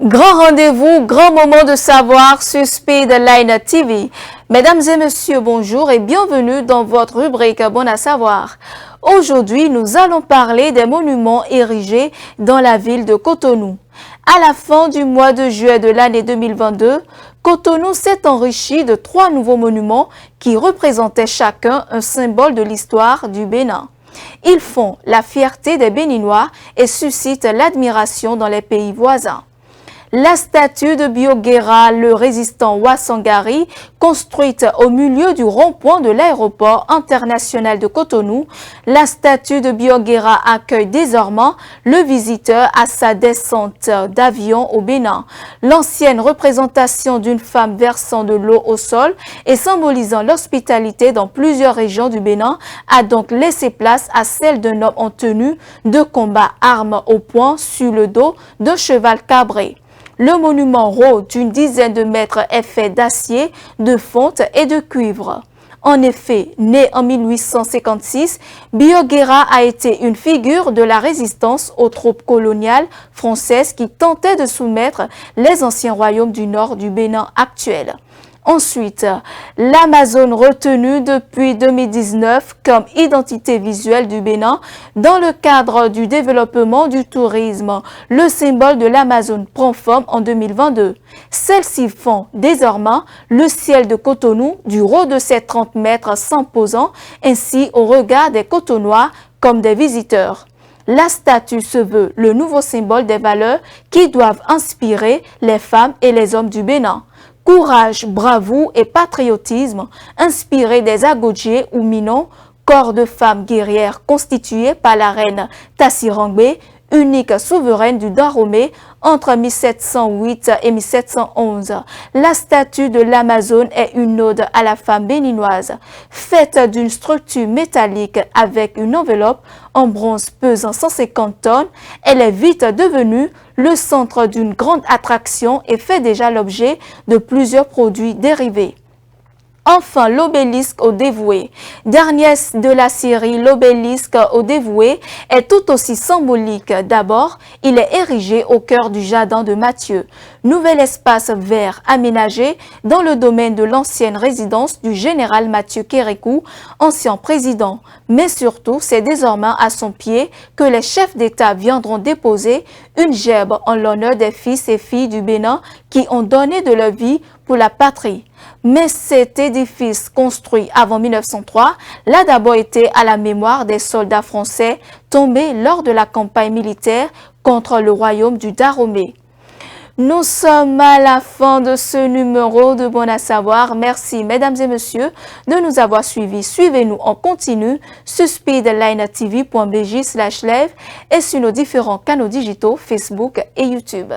Grand rendez-vous, grand moment de savoir sur Speedline TV. Mesdames et messieurs, bonjour et bienvenue dans votre rubrique Bon à savoir. Aujourd'hui, nous allons parler des monuments érigés dans la ville de Cotonou. À la fin du mois de juillet de l'année 2022, Cotonou s'est enrichi de 3 nouveaux monuments qui représentaient chacun un symbole de l'histoire du Bénin. Ils font la fierté des Béninois et suscitent l'admiration dans les pays voisins. La statue de Bioguera, le résistant Ouassangari, construite au milieu du rond-point de l'aéroport international de Cotonou, la statue de Bioguera accueille désormais le visiteur à sa descente d'avion au Bénin. L'ancienne représentation d'une femme versant de l'eau au sol et symbolisant l'hospitalité dans plusieurs régions du Bénin a donc laissé place à celle d'un homme en tenue de combat, arme au poing sur le dos d'un cheval cabré. Le monument rond d'une dizaine de mètres est fait d'acier, de fonte et de cuivre. En effet, né en 1856, Bioguera a été une figure de la résistance aux troupes coloniales françaises qui tentaient de soumettre les anciens royaumes du nord du Bénin actuel. Ensuite, l'Amazone retenue depuis 2019 comme identité visuelle du Bénin dans le cadre du développement du tourisme. Le symbole de l'Amazone prend forme en 2022. Celles-ci font désormais le ciel de Cotonou du haut de ses 30 mètres s'imposant ainsi au regard des Cotonois comme des visiteurs. La statue se veut le nouveau symbole des valeurs qui doivent inspirer les femmes et les hommes du Bénin. Courage, bravoure et patriotisme, inspirés des Agodjé ou Minon, corps de femmes guerrières constitués par la reine Tassirangbe, unique souveraine du Dahomey entre 1708 et 1711. La statue de l'Amazone est une ode à la femme béninoise, faite d'une structure métallique avec une enveloppe en bronze pesant 150 tonnes. Elle est vite devenue le centre d'une grande attraction et fait déjà l'objet de plusieurs produits dérivés. Enfin, l'obélisque au dévoué. Dernière de la série, l'obélisque au dévoué est tout aussi symbolique. D'abord, il est érigé au cœur du jardin de Mathieu, nouvel espace vert aménagé dans le domaine de l'ancienne résidence du général Mathieu Kérékou, ancien président. Mais surtout, c'est désormais à son pied que les chefs d'État viendront déposer une gerbe en l'honneur des fils et filles du Bénin qui ont donné de leur vie pour la patrie. Mais cet édifice construit avant 1903 l'a d'abord été à la mémoire des soldats français tombés lors de la campagne militaire contre le royaume du Dahomey. Nous sommes à la fin de ce numéro de Bon à savoir. Merci mesdames et messieurs de nous avoir suivis. Suivez-nous en continu sur speedlinetv.bj/live et sur nos différents canaux digitaux Facebook et YouTube.